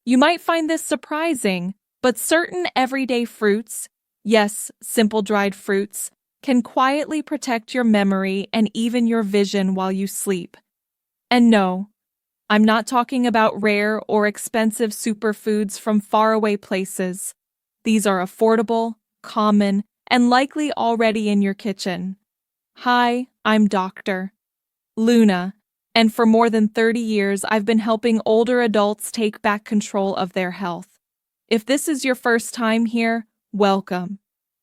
You might find this surprising, but certain everyday fruits, yes, simple dried fruits, can quietly protect your memory and even your vision while you sleep. And no, I'm not talking about rare or expensive superfoods from faraway places. These are affordable, common, and likely already in your kitchen. Hi, I'm Dr. Luna, and for more than 30 years I've been helping older adults take back control of their health. If this is your first time here, welcome.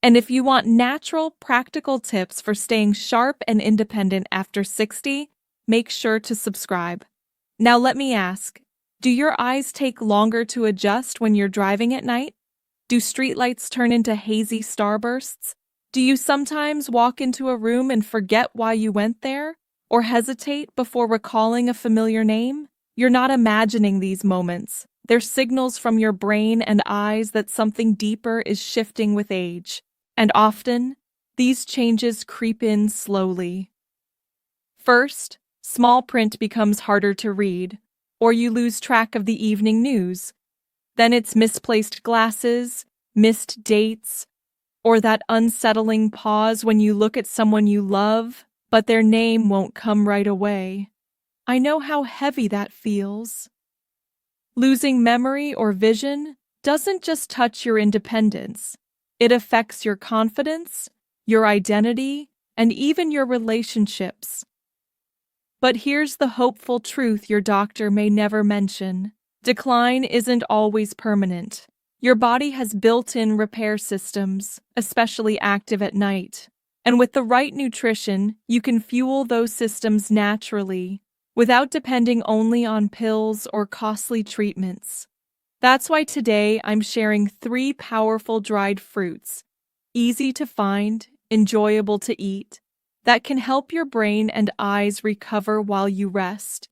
And if you want natural, practical tips for staying sharp and independent after 60, make sure to subscribe. Now let me ask, do your eyes take longer to adjust when you're driving at night? Do streetlights turn into hazy starbursts? Do you sometimes walk into a room and forget why you went there? Or hesitate before recalling a familiar name? You're not imagining these moments. They're signals from your brain and eyes that something deeper is shifting with age. And often, these changes creep in slowly. First, small print becomes harder to read, or you lose track of the evening news. Then it's misplaced glasses, missed dates, or that unsettling pause when you look at someone you love, but their name won't come right away. I know how heavy that feels. Losing memory or vision doesn't just touch your independence. It affects your confidence, your identity, and even your relationships. But here's the hopeful truth your doctor may never mention. Decline isn't always permanent. Your body has built-in repair systems, especially active at night. And with the right nutrition, you can fuel those systems naturally, without depending only on pills or costly treatments. That's why today I'm sharing 3 powerful dried fruits, easy to find, enjoyable to eat, that can help your brain and eyes recover while you rest.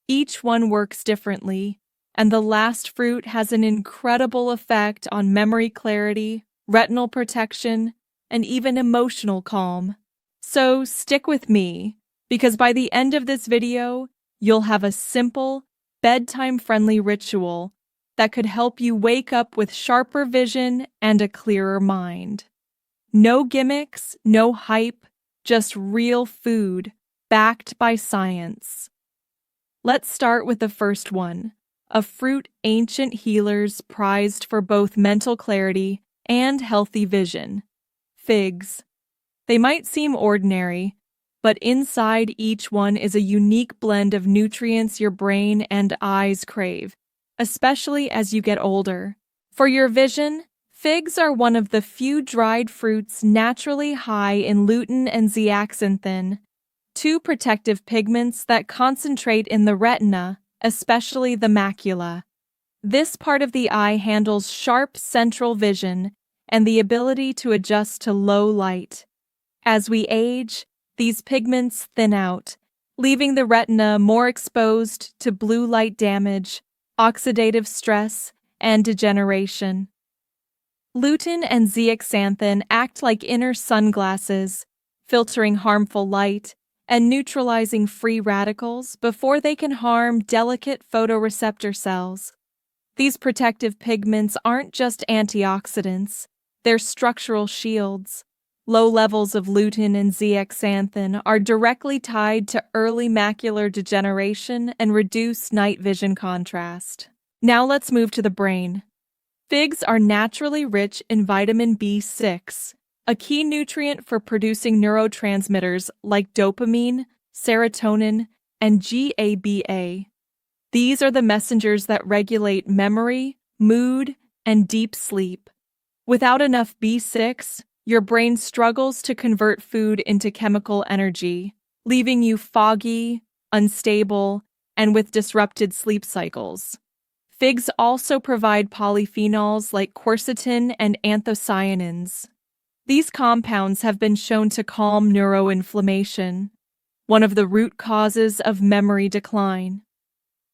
Each one works differently, and the last fruit has an incredible effect on memory clarity, retinal protection, and even emotional calm. So stick with me, because by the end of this video, you'll have a simple, bedtime-friendly ritual that could help you wake up with sharper vision and a clearer mind. No gimmicks, no hype, just real food, backed by science. Let's start with the first one, a fruit ancient healers prized for both mental clarity and healthy vision. Figs. They might seem ordinary, but inside each one is a unique blend of nutrients your brain and eyes crave, especially as you get older. For your vision, figs are one of the few dried fruits naturally high in lutein and zeaxanthin, 2 protective pigments that concentrate in the retina, especially the macula. This part of the eye handles sharp central vision and the ability to adjust to low light. As we age, these pigments thin out, leaving the retina more exposed to blue light damage, oxidative stress, and degeneration. Lutein and zeaxanthin act like inner sunglasses, filtering harmful light and neutralizing free radicals before they can harm delicate photoreceptor cells. These protective pigments aren't just antioxidants, they're structural shields. Low levels of lutein and zeaxanthin are directly tied to early macular degeneration and reduced night vision contrast. Now let's move to the brain. Figs are naturally rich in vitamin B6, a key nutrient for producing neurotransmitters like dopamine, serotonin, and GABA. These are the messengers that regulate memory, mood, and deep sleep. Without enough B6, your brain struggles to convert food into chemical energy, leaving you foggy, unstable, and with disrupted sleep cycles. Figs also provide polyphenols like quercetin and anthocyanins. These compounds have been shown to calm neuroinflammation, one of the root causes of memory decline.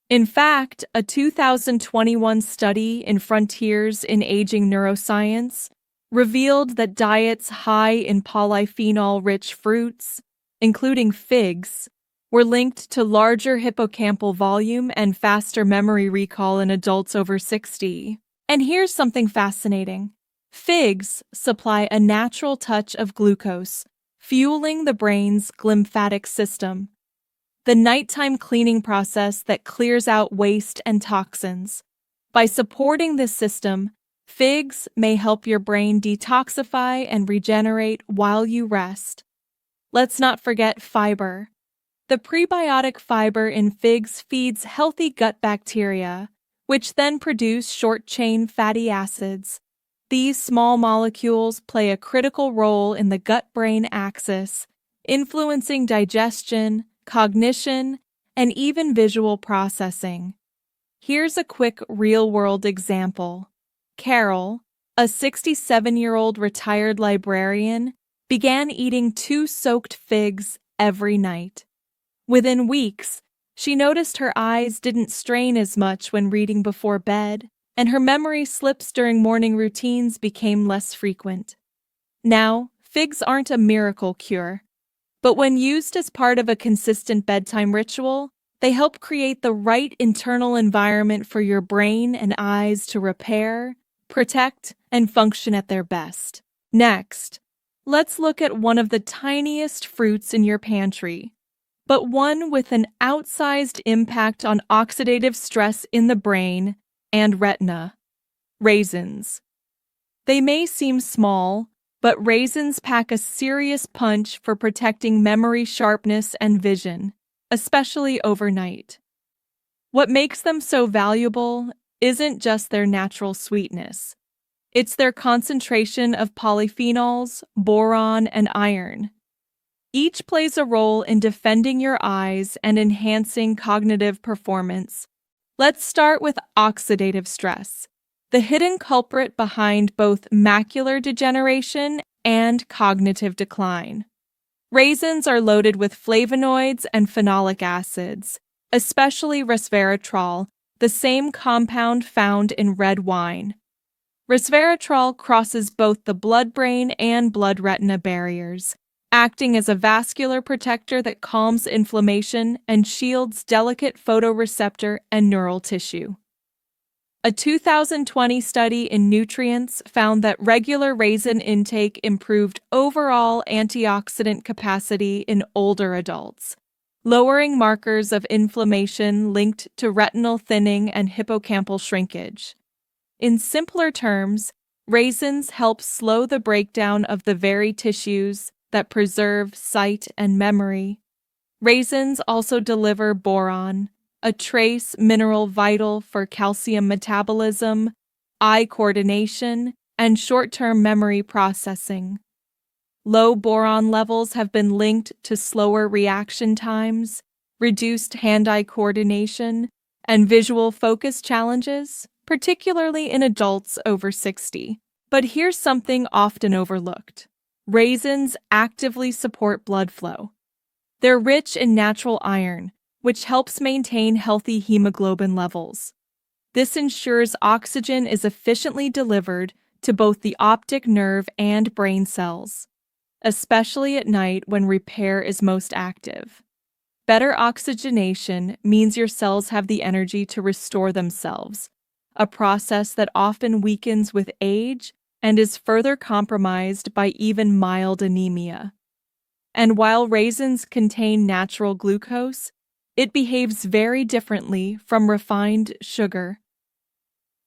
In fact, a 2021 study in Frontiers in Aging Neuroscience revealed that diets high in polyphenol-rich fruits, including figs, were linked to larger hippocampal volume and faster memory recall in adults over 60. And here's something fascinating. Figs supply a natural touch of glucose, fueling the brain's glymphatic system, the nighttime cleaning process that clears out waste and toxins. By supporting this system, figs may help your brain detoxify and regenerate while you rest. Let's not forget fiber. The prebiotic fiber in figs feeds healthy gut bacteria, which then produce short-chain fatty acids. These small molecules play a critical role in the gut-brain axis, influencing digestion, cognition, and even visual processing. Here's a quick real-world example. Carol, a 67-year-old retired librarian, began eating 2 soaked figs every night. Within weeks, she noticed her eyes didn't strain as much when reading before bed, and her memory slips during morning routines became less frequent. Now, figs aren't a miracle cure, but when used as part of a consistent bedtime ritual, they help create the right internal environment for your brain and eyes to repair, protect, and function at their best. Next, let's look at one of the tiniest fruits in your pantry, but one with an outsized impact on oxidative stress in the brain and retina: raisins. They may seem small, but raisins pack a serious punch for protecting memory sharpness and vision, especially overnight. What makes them so valuable isn't just their natural sweetness. It's their concentration of polyphenols, boron, and iron. Each plays a role in defending your eyes and enhancing cognitive performance. Let's start with oxidative stress, the hidden culprit behind both macular degeneration and cognitive decline. Raisins are loaded with flavonoids and phenolic acids, especially resveratrol, the same compound found in red wine. Resveratrol crosses both the blood-brain and blood-retina barriers, acting as a vascular protector that calms inflammation and shields delicate photoreceptor and neural tissue. A 2020 study in Nutrients found that regular raisin intake improved overall antioxidant capacity in older adults, lowering markers of inflammation linked to retinal thinning and hippocampal shrinkage. In simpler terms, raisins help slow the breakdown of the very tissues that preserve sight and memory. Raisins also deliver boron, a trace mineral vital for calcium metabolism, eye coordination, and short-term memory processing. Low boron levels have been linked to slower reaction times, reduced hand-eye coordination, and visual focus challenges, particularly in adults over 60. But here's something often overlooked. Raisins actively support blood flow. They're rich in natural iron, which helps maintain healthy hemoglobin levels. This ensures oxygen is efficiently delivered to both the optic nerve and brain cells, especially at night when repair is most active. Better oxygenation means your cells have the energy to restore themselves, a process that often weakens with age and is further compromised by even mild anemia. And while raisins contain natural glucose, it behaves very differently from refined sugar.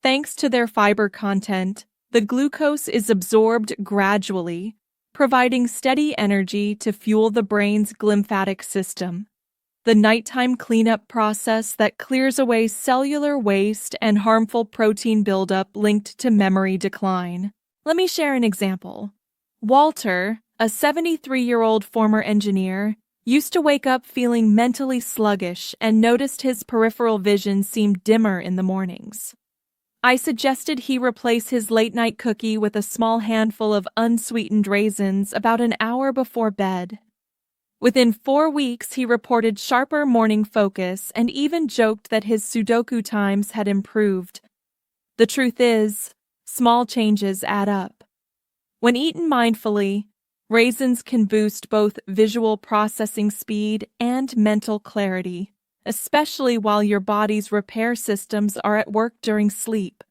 Thanks to their fiber content, the glucose is absorbed gradually, providing steady energy to fuel the brain's glymphatic system, the nighttime cleanup process that clears away cellular waste and harmful protein buildup linked to memory decline. Let me share an example. Walter, a 73-year-old former engineer, used to wake up feeling mentally sluggish and noticed his peripheral vision seemed dimmer in the mornings. I suggested he replace his late-night cookie with a small handful of unsweetened raisins about an hour before bed. Within 4 weeks, he reported sharper morning focus and even joked that his Sudoku times had improved. The truth is, small changes add up. When eaten mindfully, Raisins can boost both visual processing speed and mental clarity, especially while your body's repair systems are at work during sleep.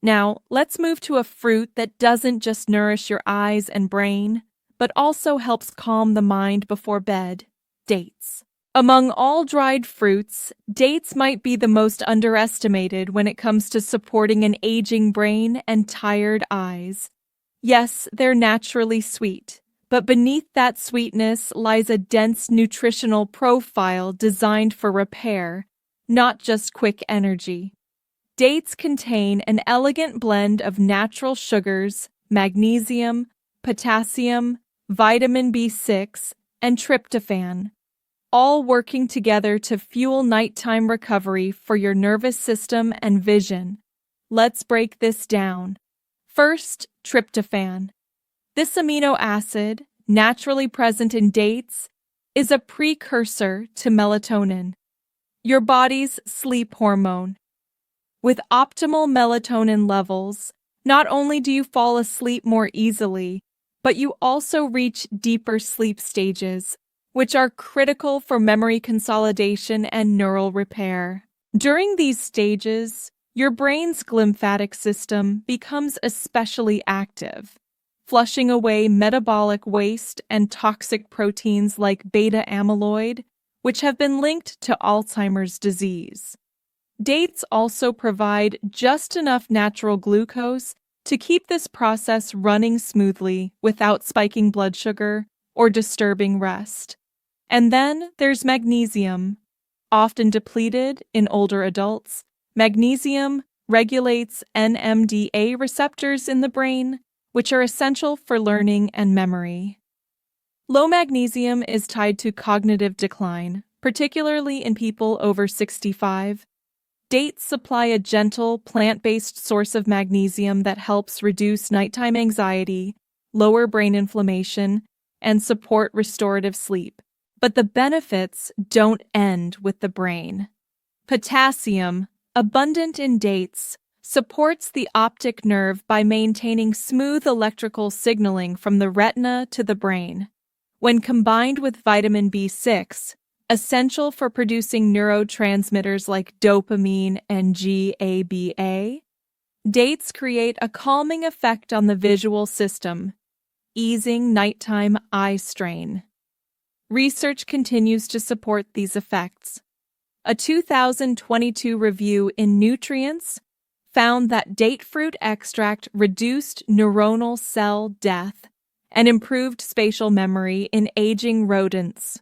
Now, let's move to a fruit that doesn't just nourish your eyes and brain, but also helps calm the mind before bed: dates. Among all dried fruits, dates might be the most underestimated when it comes to supporting an aging brain and tired eyes. Yes, they're naturally sweet, but beneath that sweetness lies a dense nutritional profile designed for repair, not just quick energy. Dates contain an elegant blend of natural sugars, magnesium, potassium, vitamin B6, and tryptophan, all working together to fuel nighttime recovery for your nervous system and vision. Let's break this down. First, tryptophan. This amino acid, naturally present in dates, is a precursor to melatonin, your body's sleep hormone. With optimal melatonin levels, not only do you fall asleep more easily, but you also reach deeper sleep stages, which are critical for memory consolidation and neural repair. During these stages, your brain's glymphatic system becomes especially active, flushing away metabolic waste and toxic proteins like beta amyloid, which have been linked to Alzheimer's disease. Dates also provide just enough natural glucose to keep this process running smoothly without spiking blood sugar or disturbing rest. And then there's magnesium. Often depleted in older adults, magnesium regulates NMDA receptors in the brain, which are essential for learning and memory. Low magnesium is tied to cognitive decline, particularly in people over 65. Dates supply a gentle, plant-based source of magnesium that helps reduce nighttime anxiety, lower brain inflammation, and support restorative sleep. But the benefits don't end with the brain. Potassium, abundant in dates, supports the optic nerve by maintaining smooth electrical signaling from the retina to the brain. When combined with vitamin B6, essential for producing neurotransmitters like dopamine and GABA, dates create a calming effect on the visual system, easing nighttime eye strain. Research continues to support these effects. A 2022 review in Nutrients found that date fruit extract reduced neuronal cell death and improved spatial memory in aging rodents.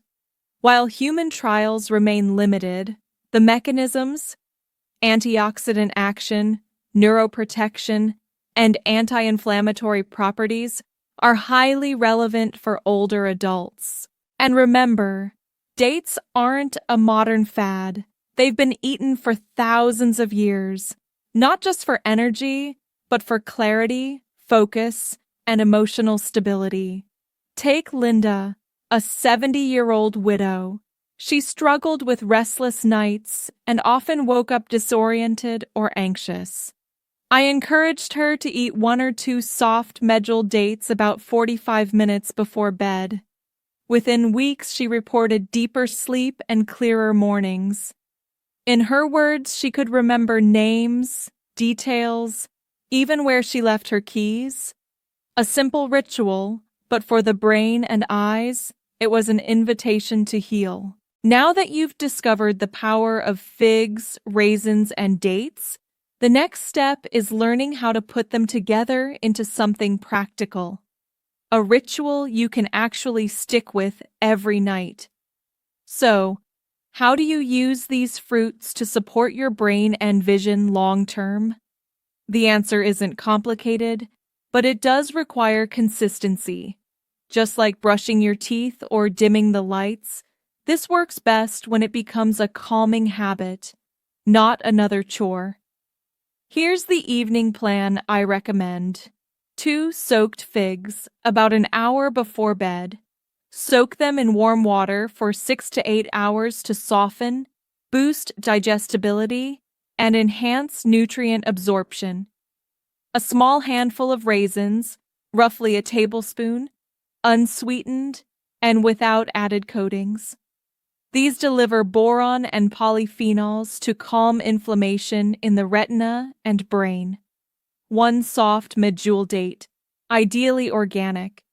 While human trials remain limited, the mechanisms, antioxidant action, neuroprotection, and anti-inflammatory properties are highly relevant for older adults. And remember, dates aren't a modern fad. They've been eaten for thousands of years, not just for energy, but for clarity, focus, and emotional stability. Take Linda, a 70-year-old widow. She struggled with restless nights and often woke up disoriented or anxious. I encouraged her to eat 1 or 2 soft medjool dates about 45 minutes before bed. Within weeks, she reported deeper sleep and clearer mornings. In her words, she could remember names, details, even where she left her keys. A simple ritual, but for the brain and eyes, it was an invitation to heal. Now that you've discovered the power of figs, raisins, and dates, the next step is learning how to put them together into something practical. A ritual you can actually stick with every night. So, how do you use these fruits to support your brain and vision long term? The answer isn't complicated, but it does require consistency. Just like brushing your teeth or dimming the lights, this works best when it becomes a calming habit, not another chore. Here's the evening plan I recommend. 2 soaked figs, about an hour before bed. Soak them in warm water for 6 to 8 hours to soften, boost digestibility, and enhance nutrient absorption. A small handful of raisins, roughly a tablespoon, unsweetened, and without added coatings. These deliver boron and polyphenols to calm inflammation in the retina and brain. One soft medjool date, ideally organic.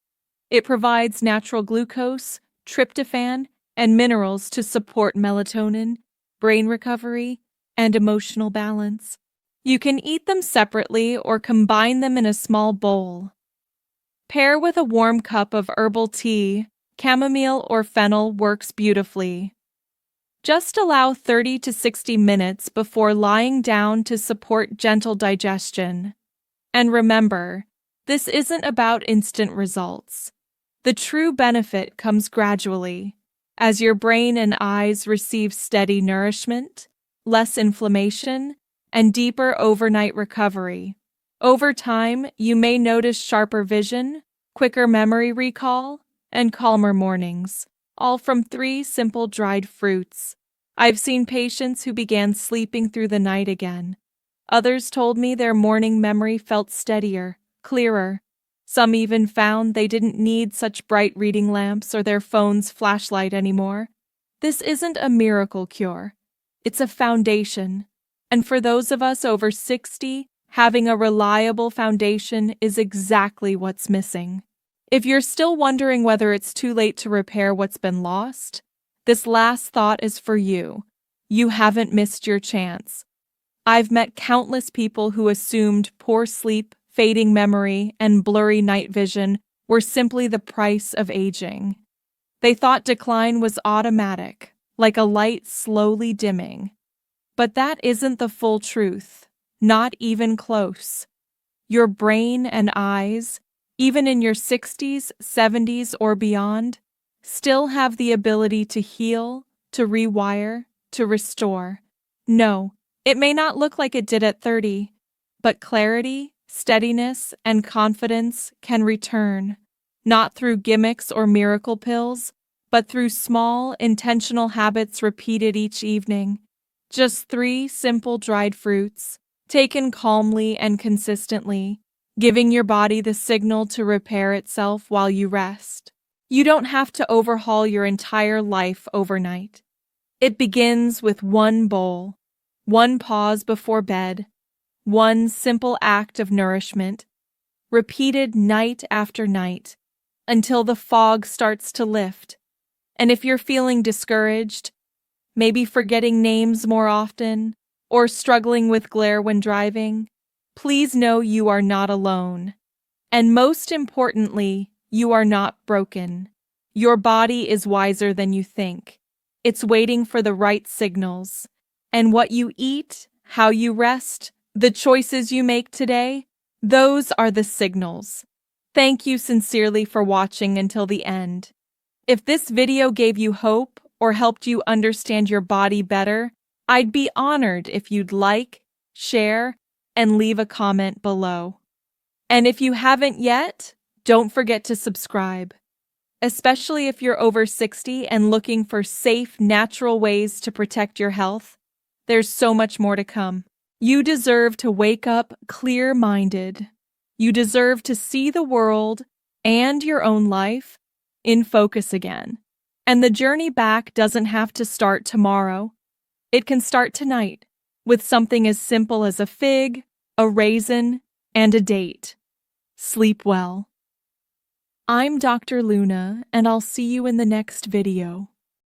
It provides natural glucose, tryptophan, and minerals to support melatonin, brain recovery, and emotional balance. You can eat them separately or combine them in a small bowl. Pair with a warm cup of herbal tea. Chamomile or fennel works beautifully. Just allow 30 to 60 minutes before lying down to support gentle digestion. And remember, this isn't about instant results. The true benefit comes gradually, as your brain and eyes receive steady nourishment, less inflammation, and deeper overnight recovery. Over time, you may notice sharper vision, quicker memory recall, and calmer mornings, all from 3 simple dried fruits. I've seen patients who began sleeping through the night again. Others told me their morning memory felt steadier, clearer. Some even found they didn't need such bright reading lamps or their phone's flashlight anymore. This isn't a miracle cure. It's a foundation. And for those of us over 60, having a reliable foundation is exactly what's missing. If you're still wondering whether it's too late to repair what's been lost, this last thought is for you. You haven't missed your chance. I've met countless people who assumed poor sleep, fading memory, and blurry night vision were simply the price of aging. They thought decline was automatic, like a light slowly dimming. But that isn't the full truth, not even close. Your brain and eyes, even in your 60s, 70s, or beyond, still have the ability to heal, to rewire, to restore. No, it may not look like it did at 30, but clarity, steadiness, and confidence can return, not through gimmicks or miracle pills, but through small, intentional habits repeated each evening. Just 3 simple dried fruits, taken calmly and consistently, giving your body the signal to repair itself while you rest. You don't have to overhaul your entire life overnight. It begins with one bowl, one pause before bed, one simple act of nourishment, repeated night after night, until the fog starts to lift. And if you're feeling discouraged, maybe forgetting names more often, or struggling with glare when driving, please know you are not alone. And most importantly, you are not broken. Your body is wiser than you think. It's waiting for the right signals. And what you eat, how you rest, the choices you make today, those are the signals. Thank you sincerely for watching until the end. If this video gave you hope or helped you understand your body better, I'd be honored if you'd like, share, and leave a comment below. And if you haven't yet, don't forget to subscribe, especially if you're over 60 and looking for safe, natural ways to protect your health. There's so much more to come. You deserve to wake up clear-minded. You deserve to see the world and your own life in focus again. And the journey back doesn't have to start tomorrow. It can start tonight with something as simple as a fig, a raisin, and a date. Sleep well. I'm Dr. Luna, and I'll see you in the next video.